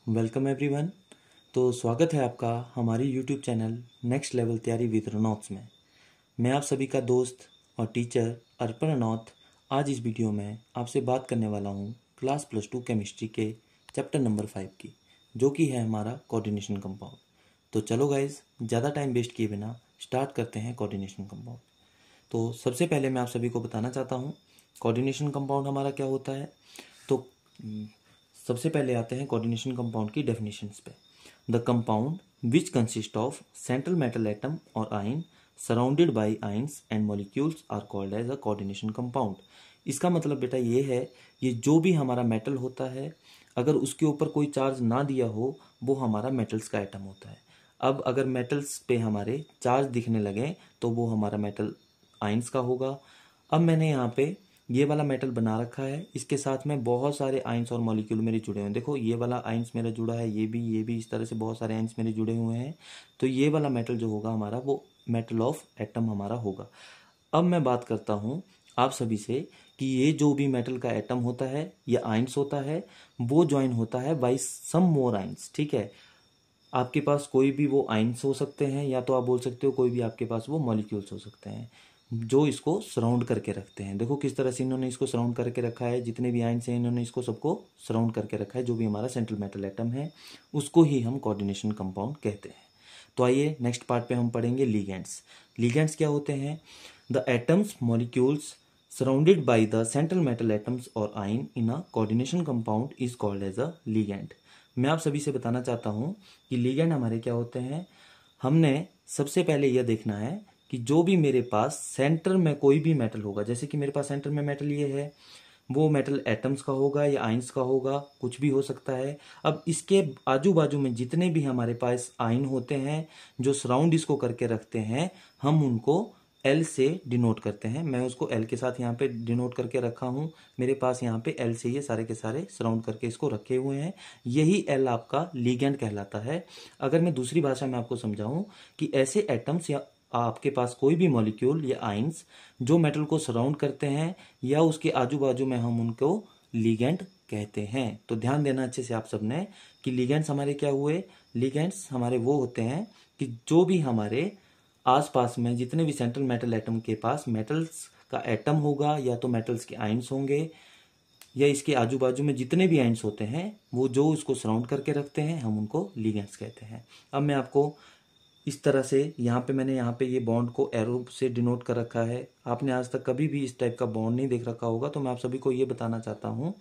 Welcome everyone. तो स्वागत है आपका हमारी यूट्यूब चैनल नेक्स्ट लेवल तैयारी विद रनौत्स में। मैं आप सभी का दोस्त और टीचर अर्पण रनौत आज इस वीडियो में आपसे बात करने वाला हूँ क्लास +2 केमिस्ट्री के चैप्टर नंबर 5 की, जो कि है हमारा कोऑर्डिनेशन कंपाउंड। तो चलो गाइज, ज़्यादा टाइम वेस्ट किए बिना स्टार्ट करते हैं कोऑर्डिनेशन कंपाउंड। तो सबसे पहले मैं आप सभी को बताना चाहता हूँ कोऑर्डिनेशन कंपाउंड हमारा क्या होता है। तो सबसे पहले आते हैं कोऑर्डिनेशन कंपाउंड की डेफिनेशंस पे। The compound which consist of central metal atom और ion surrounded by ions and molecules are called as a coordination compound. इसका मतलब बेटा ये है, ये जो भी हमारा मेटल होता है अगर उसके ऊपर कोई चार्ज ना दिया हो वो हमारा मेटल्स का एटम होता है। अब अगर मेटल्स पे हमारे चार्ज दिखने लगे तो वो हमारा मेटल आयन्स का होगा। अब मैंने यहाँ पे ये वाला मेटल बना रखा है, इसके साथ में बहुत सारे आयंस और मॉलिक्यूल मेरे जुड़े हुए हैं। देखो ये वाला आयंस मेरा जुड़ा है, ये भी इस तरह से बहुत सारे आयंस मेरे जुड़े हुए हैं। तो ये वाला मेटल जो होगा हमारा वो मेटल ऑफ एटम हमारा होगा। अब मैं बात करता हूँ आप सभी से कि ये जो भी मेटल का एटम होता है या आयंस होता है वो ज्वाइन होता है बाई सम मोर आयंस। ठीक है, आपके पास कोई भी वो आयंस हो सकते हैं या तो आप बोल सकते हो कोई भी आपके पास वो मॉलिक्यूल्स हो सकते हैं जो इसको सराउंड करके रखते हैं। देखो किस तरह से इन्होंने इसको सराउंड करके रखा है, जितने भी आयंस हैं इन्होंने इसको सबको सराउंड करके रखा है। जो भी हमारा सेंट्रल मेटल एटम है उसको ही हम कोऑर्डिनेशन कंपाउंड कहते हैं। तो आइए नेक्स्ट पार्ट पे हम पढ़ेंगे लीगेंड्स। लीगेंड्स क्या होते हैं? The atoms molecules surrounded by the central metal atoms और ion in a coordination compound is called as a ligand. मैं आप सभी से बताना चाहता हूँ कि लीगेंड हमारे क्या होते हैं। हमने सबसे पहले यह देखना है कि जो भी मेरे पास सेंटर में कोई भी मेटल होगा, जैसे कि मेरे पास सेंटर में मेटल ये है, वो मेटल एटम्स का होगा या आयंस का होगा, कुछ भी हो सकता है। अब इसके आजू बाजू में जितने भी हमारे पास आयन होते हैं जो सराउंड इसको करके रखते हैं, हम उनको एल से डिनोट करते हैं। मैं उसको एल के साथ यहाँ पे डिनोट करके रखा हूँ। मेरे पास यहाँ पे एल से ये सारे के सारे सराउंड करके इसको रखे हुए हैं। यही एल आपका लीगेंड कहलाता है। अगर मैं दूसरी भाषा में आपको समझाऊं कि ऐसे एटम्स या आपके पास कोई भी मॉलिक्यूल या आयंस जो मेटल को सराउंड करते हैं या उसके आजू बाजू में, हम उनको लीगेंड कहते हैं। तो ध्यान देना अच्छे से आप सबने कि लीगेंड्स हमारे क्या हुए। लीगेंड्स हमारे वो होते हैं कि जो भी हमारे आसपास में जितने भी सेंट्रल मेटल एटम के पास मेटल्स का एटम होगा या तो मेटल्स के आयंस होंगे या इसके आजू बाजू में जितने भी आयंस होते हैं वो जो उसको सराउंड करके रखते हैं, हम उनको लीगेंड्स कहते हैं। अब मैं आपको इस तरह से यहाँ पे मैंने यहाँ पे ये बॉन्ड को एरो से डिनोट कर रखा है। आपने आज तक कभी भी इस टाइप का बॉन्ड नहीं देख रखा होगा, तो मैं आप सभी को ये बताना चाहता हूँ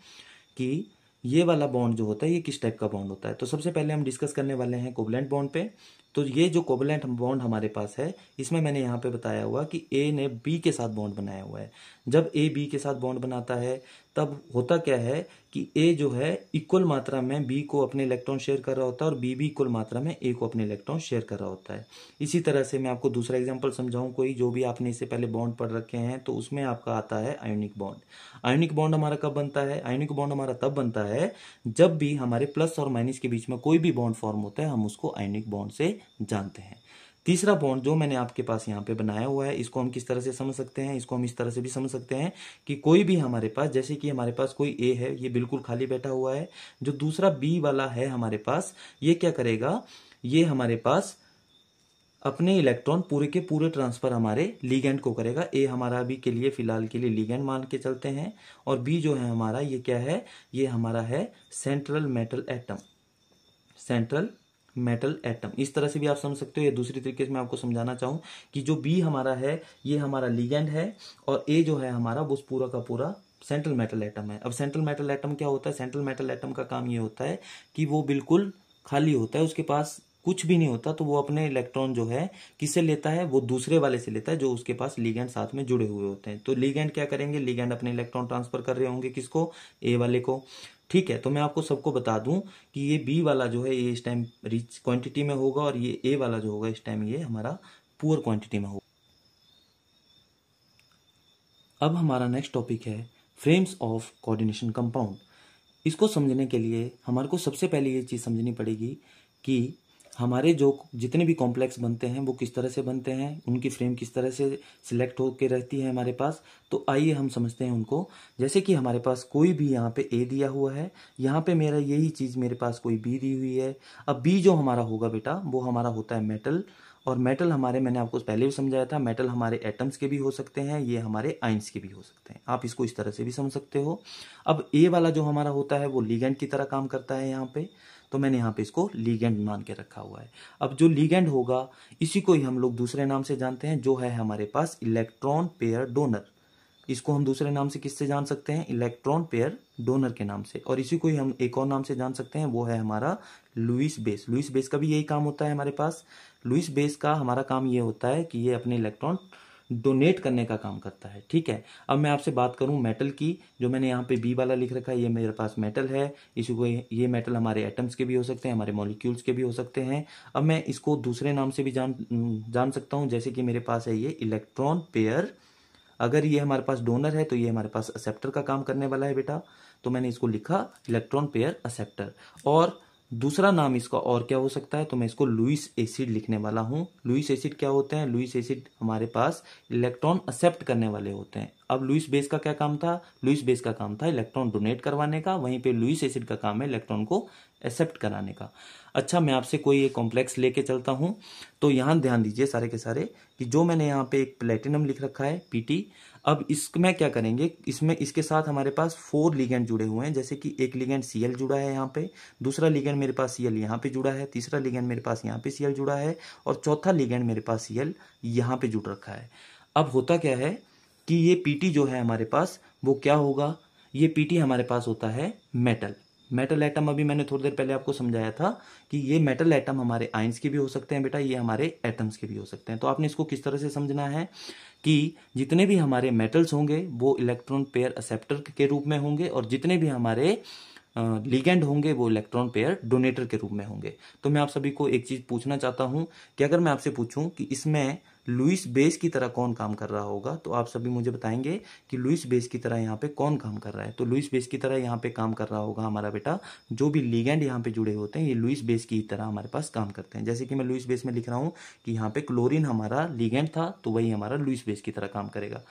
कि ये वाला बॉन्ड जो होता है ये किस टाइप का बॉन्ड होता है। तो सबसे पहले हम डिस्कस करने वाले हैं कोवलेंट बॉन्ड पे। तो ये जो कोवलेंट बॉन्ड हमारे पास है, इसमें मैंने यहाँ पे बताया हुआ कि ए ने बी के साथ बॉन्ड बनाया हुआ है। जब ए बी के साथ बॉन्ड बनाता है तब होता क्या है कि ए जो है इक्वल मात्रा में बी को अपने इलेक्ट्रॉन शेयर कर रहा होता है और बी भी इक्वल मात्रा में ए को अपने इलेक्ट्रॉन शेयर कर रहा होता है। इसी तरह से मैं आपको दूसरा एग्जांपल समझाऊं, कोई जो भी आपने इससे पहले बॉन्ड पढ़ रखे हैं, तो उसमें आपका आता है आयोनिक बॉन्ड। आयोनिक बॉन्ड हमारा कब बनता है? आयोनिक बॉन्ड हमारा तब बनता है जब भी हमारे प्लस और माइनस के बीच में कोई भी बॉन्ड फॉर्म होता है, हम उसको आयोनिक बॉन्ड से जानते हैं। तीसरा बॉन्ड जो मैंने आपके पास यहाँ पे बनाया हुआ है, इसको हम किस तरह से समझ सकते हैं? इसको हम इस तरह से भी समझ सकते हैं कि कोई भी हमारे पास, जैसे कि हमारे पास कोई ए है, ये बिल्कुल खाली बैठा हुआ है। जो दूसरा बी वाला है हमारे पास, ये क्या करेगा? ये हमारे पास अपने इलेक्ट्रॉन पूरे के पूरे ट्रांसफर हमारे लीगेंड को करेगा। ए हमारा अभी के लिए फिलहाल के लिए लीगेंड मान के चलते हैं, और बी जो है हमारा, ये क्या है? ये हमारा है central metal atom. Central metal atom इस तरह से भी आप समझ सकते हो। या दूसरी तरीके से मैं आपको समझाना चाहूं कि जो बी हमारा है ये हमारा लीगेंड है, और ए जो है हमारा वो पूरा का पूरा सेंट्रल मेटल एटम है। अब सेंट्रल मेटल एटम क्या होता है? सेंट्रल मेटल एटम का काम ये होता है कि वो बिल्कुल खाली होता है, उसके पास कुछ भी नहीं होता। तो वो अपने इलेक्ट्रॉन जो है किससे लेता है? वो दूसरे वाले से लेता है जो उसके पास लीगेंड साथ में जुड़े हुए होते हैं। तो लीगेंड क्या करेंगे? लीगेंड अपने इलेक्ट्रॉन ट्रांसफर कर रहे होंगे किसको? ए वाले को। ठीक है, तो मैं आपको सबको बता दूं कि ये बी वाला जो है ये इस टाइम रिच क्वांटिटी में होगा, और ये ए वाला जो होगा इस टाइम ये हमारा पुअर क्वांटिटी में होगा। अब हमारा नेक्स्ट टॉपिक है फ्रेम्स ऑफ कोऑर्डिनेशन कंपाउंड। इसको समझने के लिए हमारे को सबसे पहले ये चीज़ समझनी पड़ेगी कि हमारे जो जितने भी कॉम्प्लेक्स बनते हैं वो किस तरह से बनते हैं, उनकी फ्रेम किस तरह से सिलेक्ट होकर रहती है हमारे पास। तो आइए हम समझते हैं उनको। जैसे कि हमारे पास कोई भी यहाँ पे ए दिया हुआ है, यहाँ पे मेरा यही चीज़ मेरे पास कोई बी दी हुई है। अब बी जो हमारा होगा बेटा वो हमारा होता है मेटल, और मेटल हमारे, मैंने आपको पहले भी समझाया था, मेटल हमारे एटम्स के भी हो सकते हैं, ये हमारे आइंस के भी हो सकते हैं। आप इसको इस तरह से भी समझ सकते हो। अब ए वाला जो हमारा होता है वो लीगेंड की तरह काम करता है यहाँ पे, तो मैंने यहाँ पे इसको लीगेंड मान के रखा हुआ है। अब जो लीगेंड होगा इसी को ही हम लोग दूसरे नाम से जानते हैं, जो है हमारे पास इलेक्ट्रॉन पेयर डोनर। इसको हम दूसरे नाम से किससे जान सकते हैं, इलेक्ट्रॉन पेयर डोनर के नाम से। और इसी को ही हम एक और नाम से जान सकते हैं, वो है हमारा लुईस बेस। लुईस बेस का भी यही काम होता है हमारे पास। लुईस बेस का हमारा काम ये होता है कि ये अपने इलेक्ट्रॉन डोनेट करने का काम करता है। ठीक है, अब मैं आपसे बात करूं मेटल की, जो मैंने यहाँ पे बी वाला लिख रखा है, ये मेरे पास मेटल है। इसी को, ये मेटल हमारे एटम्स के भी हो सकते हैं, हमारे मॉलिक्यूल्स के भी हो सकते हैं। अब मैं इसको दूसरे नाम से भी जान सकता हूँ, जैसे कि मेरे पास है ये इलेक्ट्रॉन पेयर। अगर ये हमारे पास डोनर है तो ये हमारे पास एक्सेप्टर का काम करने वाला है बेटा, तो मैंने इसको लिखा इलेक्ट्रॉन पेयर एक्सेप्टर। और दूसरा नाम इसका और क्या हो सकता है, तो मैं इसको लुईस एसिड लिखने वाला हूं। लुईस एसिड क्या होते हैं, लुईस एसिड हमारे पास इलेक्ट्रॉन एक्सेप्ट करने वाले होते हैं। अब लुईस बेस का क्या काम था, लुईस बेस का काम था इलेक्ट्रॉन डोनेट करवाने का, वहीं पे लुईस एसिड का काम है इलेक्ट्रॉन को एक्सेप्ट कराने का। अच्छा, मैं आपसे कोई एक कॉम्प्लेक्स लेके चलता हूं, तो यहां ध्यान दीजिए सारे के सारे कि जो मैंने यहाँ पे एक प्लेटिनम लिख रखा है पीटी। अब इसमें क्या करेंगे, इसमें इसके साथ हमारे पास 4 लिगेंड जुड़े हुए हैं। जैसे कि एक लिगेंड Cl जुड़ा है यहाँ पे, दूसरा लिगेंड मेरे पास Cl यहाँ पे जुड़ा है, तीसरा लिगेंड मेरे पास यहाँ पे Cl जुड़ा है, और चौथा लिगेंड मेरे पास Cl यहाँ पे जुड़ रखा है। अब होता क्या है कि ये पीटी जो है हमारे पास वो क्या होगा, ये पीटी हमारे पास होता है मेटल। मेटल एटम अभी मैंने थोड़ी देर पहले आपको समझाया था कि ये मेटल एटम हमारे आयंस के भी हो सकते हैं बेटा, ये हमारे एटम्स के भी हो सकते हैं। तो आपने इसको किस तरह से समझना है कि जितने भी हमारे मेटल्स होंगे वो इलेक्ट्रॉन पेयर एक्सेप्टर के रूप में होंगे, और जितने भी हमारे लिगेंड होंगे वो इलेक्ट्रॉन पेयर डोनेटर के रूप में होंगे। तो मैं आप सभी को एक चीज पूछना चाहता हूं कि अगर मैं आपसे पूछूं कि इसमें लुईस बेस की तरह कौन काम कर रहा होगा, तो आप सभी मुझे बताएंगे कि लुईस बेस की तरह यहाँ पे कौन काम कर रहा है। तो लुईस बेस की तरह यहाँ पे काम कर रहा होगा हमारा बेटा, जो भी लिगेंड यहाँ पे जुड़े होते हैं ये लुईस बेस की तरह हमारे पास काम करते हैं। जैसे कि मैं लुईस बेस में लिख रहा हूँ कि यहाँ पे क्लोरीन हमारा लिगेंड था, तो वही हमारा लुईस बेस की तरह काम करेगा।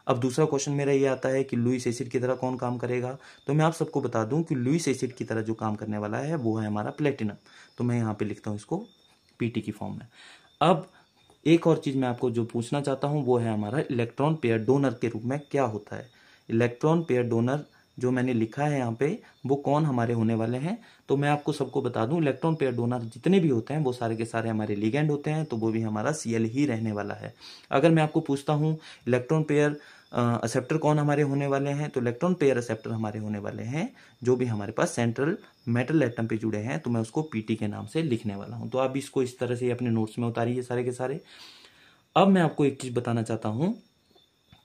अब दूसरा क्वेश्चन मेरा ये आता है कि लुईस एसिड की तरह कौन काम करेगा, तो मैं आप सबको बता दूं कि लुईस एसिड की तरह जो काम करने वाला है वो है हमारा प्लेटिनम। तो मैं यहाँ पे लिखता हूँ इसको पीटी की फॉर्म में। अब एक और चीज मैं आपको जो पूछना चाहता हूँ वो है हमारा इलेक्ट्रॉन पेयर डोनर के रूप में क्या होता है। इलेक्ट्रॉन पेयर डोनर जो मैंने लिखा है यहाँ पे वो कौन हमारे होने वाले हैं, तो मैं आपको सबको बता दूं इलेक्ट्रॉन पेयर डोनर जितने भी होते हैं वो सारे के सारे हमारे लिगेंड होते हैं, तो वो भी हमारा Cl ही रहने वाला है। अगर मैं आपको पूछता हूं इलेक्ट्रॉन पेयर एक्सेप्टर कौन हमारे होने वाले हैं, तो इलेक्ट्रॉन पेयर एक्सेप्टर हमारे होने वाले हैं जो भी हमारे पास सेंट्रल मेटल एटम पे जुड़े हैं, तो मैं उसको पीटी के नाम से लिखने वाला हूं। तो आप इसको इस तरह से अपने नोट्स में उतारिए सारे के सारे। अब मैं आपको एक चीज बताना चाहता हूं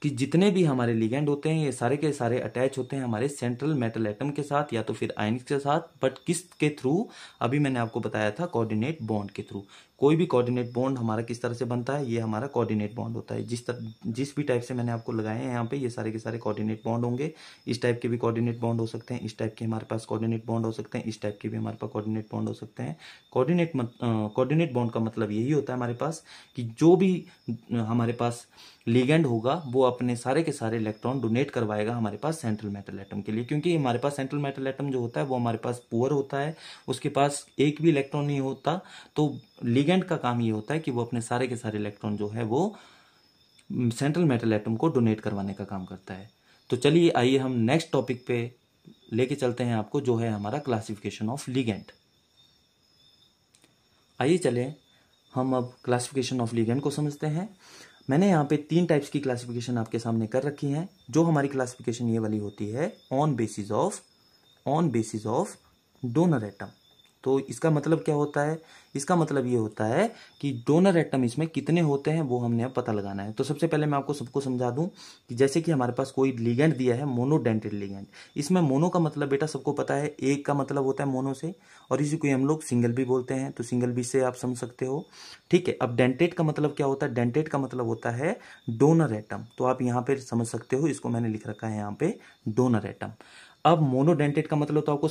कि जितने भी हमारे लिगेंड होते हैं ये सारे के सारे अटैच होते हैं हमारे सेंट्रल मेटल एटम के साथ या तो फिर आयनिक्स के साथ, बट किस के थ्रू, अभी मैंने आपको बताया था कोऑर्डिनेट बॉन्ड के थ्रू। कोई भी कोऑर्डिनेट बॉन्ड हमारा किस तरह से बनता है, ये हमारा कोऑर्डिनेट बॉन्ड होता है। जिस भी टाइप से मैंने आपको लगाए हैं यहाँ पे ये सारे के सारे कोऑर्डिनेट बॉन्ड होंगे। इस टाइप के भी कोऑर्डिनेट बॉन्ड हो सकते हैं, इस टाइप के हमारे पास कोऑर्डिनेट बॉन्ड हो सकते हैं, इस टाइप के भी हमारे पास कोऑर्डिनेट बॉन्ड हो सकते हैं। कोऑर्डिनेट बॉन्ड का मतलब यही होता है हमारे पास कि जो भी हमारे पास लिगेंड होगा वो अपने सारे के सारे इलेक्ट्रॉन डोनेट करवाएगा हमारे पास सेंट्रल मेटल एटम के लिए, क्योंकि हमारे पास सेंट्रल मेटल एटम जो होता है वो हमारे पास पुअर होता है, उसके पास एक भी इलेक्ट्रॉन नहीं होता। तो लिगेंड का काम ये होता है कि वो अपने सारे के सारे इलेक्ट्रॉन जो है वो सेंट्रल मेटल एटम को डोनेट करवाने का काम करता है। तो चलिए आइए हम नेक्स्ट टॉपिक पे लेके चलते हैं आपको, जो है हमारा क्लासिफिकेशन ऑफ लिगेंड। आइए चले हम अब क्लासिफिकेशन ऑफ लिगेंड को समझते हैं। मैंने यहाँ पे 3 टाइप्स की क्लासिफिकेशन आपके सामने कर रखी है। जो हमारी क्लासिफिकेशन ये वाली होती है on basis of donor atom. तो इसका मतलब क्या होता है, इसका मतलब ये होता है कि डोनर एटम इसमें कितने होते हैं वो हमने अब पता लगाना है। तो सबसे पहले मैं आपको सबको समझा दूं कि जैसे कि हमारे पास कोई लिगेंड दिया है मोनोडेंटेड लिगेंड, इसमें मोनो का मतलब बेटा सबको पता है, एक का मतलब होता है मोनो से, और इसी को हम लोग सिंगल भी बोलते हैं, तो सिंगल भी से आप समझ सकते हो। ठीक है, अब डेंटेड का मतलब क्या होता है, डेंटेड का मतलब होता है डोनर एटम। तो आप यहाँ पे समझ सकते हो, इसको मैंने लिख रखा है यहाँ पे डोनर एटम। अब मोनोडेंटेट का मतलब तो आपको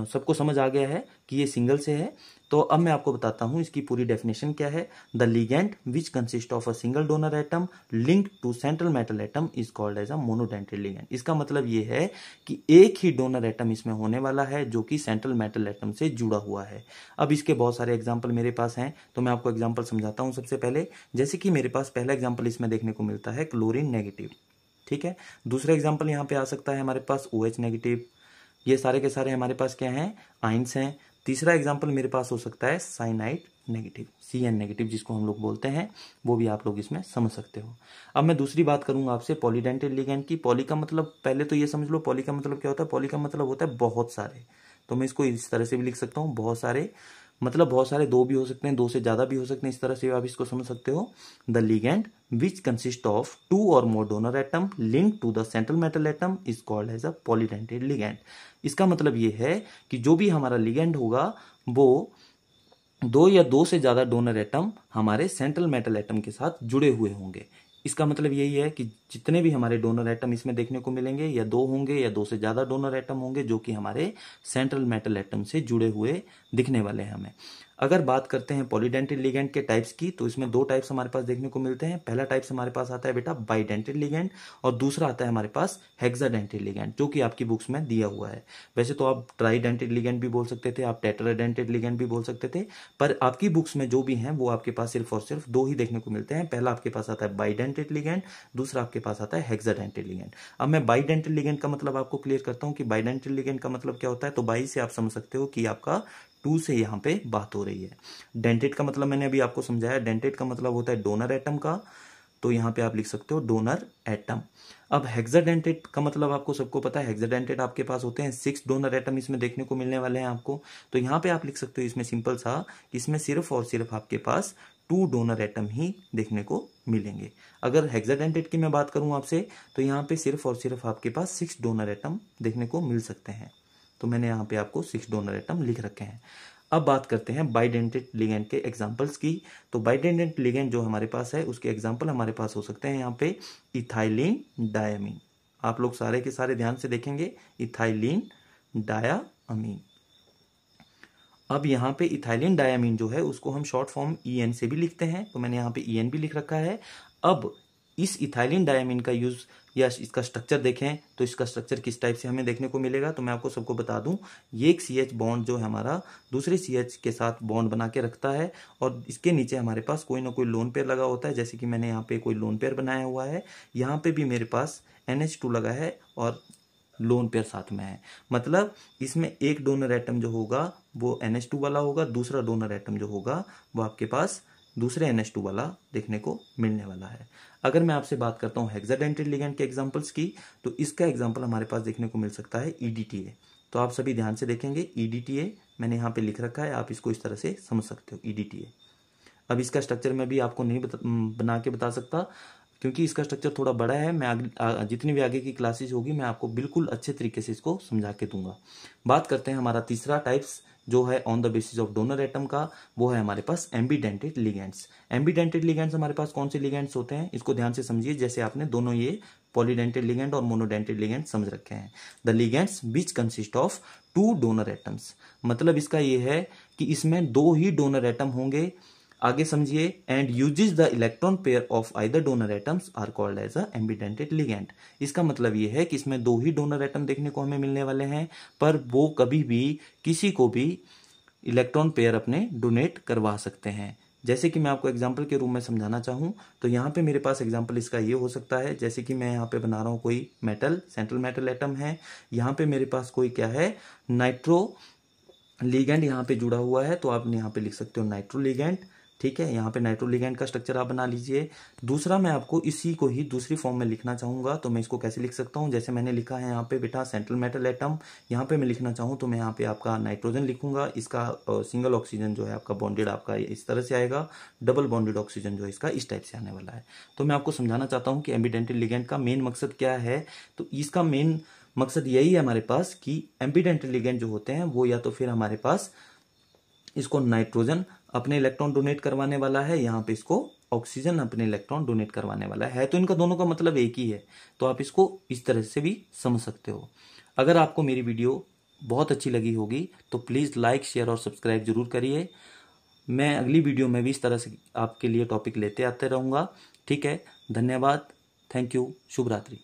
सबको समझ आ गया है कि ये सिंगल से है। तो अब मैं आपको बताता हूं इसकी पूरी डेफिनेशन क्या है। The ligand which consist of a single donor atom linked to central metal atom is called as a monodentate ligand. इसका मतलब ये है कि एक ही डोनर एटम इसमें होने वाला है जो कि सेंट्रल मेटल एटम से जुड़ा हुआ है। अब इसके बहुत सारे एग्जाम्पल मेरे पास हैं, तो मैं आपको एग्जाम्पल समझाता हूं। सबसे पहले जैसे कि मेरे पास पहला एग्जाम्पल इसमें देखने को मिलता है क्लोरीन नेगेटिव, ठीक है। दूसरा एग्जाम्पल यहाँ पे आ सकता है हमारे पास OH नेगेटिव। ये सारे के सारे हमारे पास क्या हैं, आइंस हैं। तीसरा एग्जाम्पल मेरे पास हो सकता है साइनाइड नेगेटिव, CN नेगेटिव जिसको हम लोग बोलते हैं, वो भी आप लोग इसमें समझ सकते हो। अब मैं दूसरी बात करूंगा आपसे पॉलीडेंटेट लिगेंड की। पॉली का मतलब पहले तो ये समझ लो, पॉली का मतलब क्या होता है। पॉली का मतलब होता है बहुत सारे, तो मैं इसको इस तरह से भी लिख सकता हूँ, बहुत सारे। मतलब बहुत सारे, दो भी हो सकते हैं, दो से ज्यादा भी हो सकते हैं, इस तरह से आप इसको समझ सकते हो। The ligand which consist of 2 और more donor atom link to the central metal atom is called as a polydentate ligand. इसका मतलब ये है कि जो भी हमारा लिगेंड होगा वो 2 या 2 से ज्यादा डोनर एटम हमारे सेंट्रल मेटल एटम के साथ जुड़े हुए होंगे। इसका मतलब यही है कि जितने भी हमारे डोनर एटम इसमें देखने को मिलेंगे, या 2 होंगे या 2 से ज्यादा डोनर एटम होंगे जो कि हमारे सेंट्रल मेटल एटम से जुड़े हुए दिखने वाले हैं हमें। अगर बात करते हैं पॉलीडेंटेट लिगेंड के टाइप्स की, तो इसमें 2 टाइप्स हमारे पास देखने को मिलते हैं। पहला टाइप्स हमारे पास आता है बेटा बाइडेंटेट लिगेंड, और दूसरा आता है हमारे पास हेक्साडेंटेट लिगेंड, जो कि आपकी बुक्स में दिया हुआ है। वैसे तो आप ट्राइडेंटेट लिगेंड भी बोल सकते थे, आप टेट्राडेंटेट लिगेंड भी बोल सकते थे, पर आपकी बुक्स में जो भी हैं वो आपके पास सिर्फ और सिर्फ 2 ही देखने को मिलते हैं। पहला आपके पास आता है बाइडेंटेट लिगेंड, दूसरा आपके पास आता है हेक्साडेंटेट लिगेंड। अब मैं बाइडेंटेट लिगेंड का मतलब आपको क्लियर करता हूं कि बाइडेंटेट लिगेंड का मतलब क्या होता है। तो बाई से आप समझ सकते हो कि आपका 2 से यहाँ पे बात हो रही है। डेंटेट का मतलब मैंने अभी आपको समझाया, डेंटेट का मतलब होता है डोनर एटम का, तो यहाँ पे आप लिख सकते हो डोनर एटम। अब हेक्साडेंटेट का मतलब आपको सबको पता है, हेक्साडेंटेट आपके पास होते हैं 6 डोनर एटम इसमें देखने को मिलने वाले हैं आपको। तो यहाँ पे आप लिख सकते हो इसमें सिंपल सा, इसमें सिर्फ और सिर्फ आपके पास 2 डोनर एटम ही देखने को मिलेंगे। अगर हेक्साडेंटेट की मैं बात करूं आपसे, तो यहाँ पे सिर्फ और सिर्फ आपके पास 6 डोनर एटम देखने को मिल सकते हैं। तो मैंने यहाँ पे आपको 6 डोनर एटम लिख रखे हैं। अब बात करते हैं बाइडेंटेट लिगेंड के एग्जांपल्स की। तो बाइडेंटेट लिगेंड जो हमारे पास है उसके एग्जांपल हमारे पास हो सकते हैं यहाँ पे इथाइलिन डायमीन। आप लोग सारे के सारे ध्यान से देखेंगे, इथाइलिन डायामीन। अब यहाँ पे इथाइलिन डायमीन जो है उसको हम शॉर्ट फॉर्म EN से भी लिखते हैं, तो मैंने यहाँ पे EN भी लिख रखा है। अब इस इथाइलिन डायमीन का यूज या इसका स्ट्रक्चर देखें तो इसका स्ट्रक्चर किस टाइप से हमें देखने को मिलेगा। तो मैं आपको सबको बता दूं, ये एक CH बॉन्ड जो है हमारा दूसरे CH के साथ बॉन्ड बना के रखता है, और इसके नीचे हमारे पास कोई ना कोई लोन पेयर लगा होता है। जैसे कि मैंने यहाँ पे कोई लोन पेयर बनाया हुआ है, यहाँ पे भी मेरे पास NH2 लगा है और लोन पेयर साथ में है। मतलब इसमें एक डोनर एटम जो होगा वो NH2 वाला होगा, दूसरा डोनर एटम जो होगा वो आपके पास दूसरे NH2 वाला देखने को मिलने वाला है। अगर मैं आपसे बात करता हूँ हेक्साडेंटेट लिगेंड के एग्जांपल्स की, तो इसका एग्जांपल हमारे पास देखने को मिल सकता है EDTA। तो आप सभी ध्यान से देखेंगे, EDTA मैंने यहाँ पे लिख रखा है, आप इसको इस तरह से समझ सकते हो EDTA। अब इसका स्ट्रक्चर मैं भी आपको नहीं बना के बता सकता, क्योंकि इसका स्ट्रक्चर थोड़ा बड़ा है। मैं जितनी भी आगे की क्लासेज होगी मैं आपको बिल्कुल अच्छे तरीके से इसको समझा के दूंगा। बात करते हैं हमारा तीसरा टाइप्स जो है on the basis of donor atom का, वो है हमारे पास एम्बीडेंटेट लिगेंड्स। एम्बीडेंटेट लिगेंड्स हमारे पास कौन से लिगेंड्स होते हैं, इसको ध्यान से समझिए। जैसे आपने दोनों ये पॉलीडेंटेट लिगेंड और मोनोडेंटेट लिगेंड समझ रखे हैं। The ligands which consist of 2 donor atoms, मतलब इसका ये है कि इसमें 2 ही डोनर एटम होंगे। आगे समझिए, and uses the electron pair of either donor atoms are called as a ambidentate ligand. इसका मतलब ये है कि इसमें 2 ही डोनर एटम देखने को हमें मिलने वाले हैं, पर वो कभी भी किसी को भी इलेक्ट्रॉन पेयर अपने डोनेट करवा सकते हैं। जैसे कि मैं आपको एग्जांपल के रूप में समझाना चाहूँ, तो यहाँ पे मेरे पास एग्जांपल इसका ये हो सकता है, जैसे कि मैं यहाँ पे बना रहा हूँ कोई मेटल, सेंट्रल मेटल एटम है, यहाँ पे मेरे पास कोई क्या है, नाइट्रो लिगेंड यहाँ पे जुड़ा हुआ है, तो आप यहाँ पे लिख सकते हो नाइट्रो लिगेंड। ठीक है, यहाँ पे नाइट्रो लिगेंड का स्ट्रक्चर आप बना लीजिए। दूसरा मैं आपको इसी को ही दूसरी फॉर्म में लिखना चाहूंगा, तो मैं इसको कैसे लिख सकता हूँ, जैसे मैंने लिखा है यहाँ पे बेटा सेंट्रल मेटल एटम, यहाँ पे मैं लिखना चाहूँ तो मैं यहाँ पे आपका नाइट्रोजन लिखूंगा। इसका सिंगल ऑक्सीजन जो है आपका बॉन्डेड आपका इस तरह से आएगा, डबल बॉन्डेड ऑक्सीजन जो है इसका इस टाइप से आने वाला है। तो मैं आपको समझाना चाहता हूँ कि एम्बीडेंटेट लिगेंड का मेन मकसद क्या है। तो इसका मेन मकसद यही है हमारे पास कि एम्बीडेंटेट लिगेंड जो होते हैं वो या तो फिर हमारे पास इसको नाइट्रोजन अपने इलेक्ट्रॉन डोनेट करवाने वाला है, यहाँ पे इसको ऑक्सीजन अपने इलेक्ट्रॉन डोनेट करवाने वाला है। तो इनका दोनों का मतलब एक ही है, तो आप इसको इस तरह से भी समझ सकते हो। अगर आपको मेरी वीडियो बहुत अच्छी लगी होगी तो प्लीज़ लाइक, शेयर और सब्सक्राइब जरूर करिए। मैं अगली वीडियो में भी इस तरह से आपके लिए टॉपिक लेते आते रहूँगा। ठीक है, धन्यवाद, थैंक यू, शुभ रात्रि।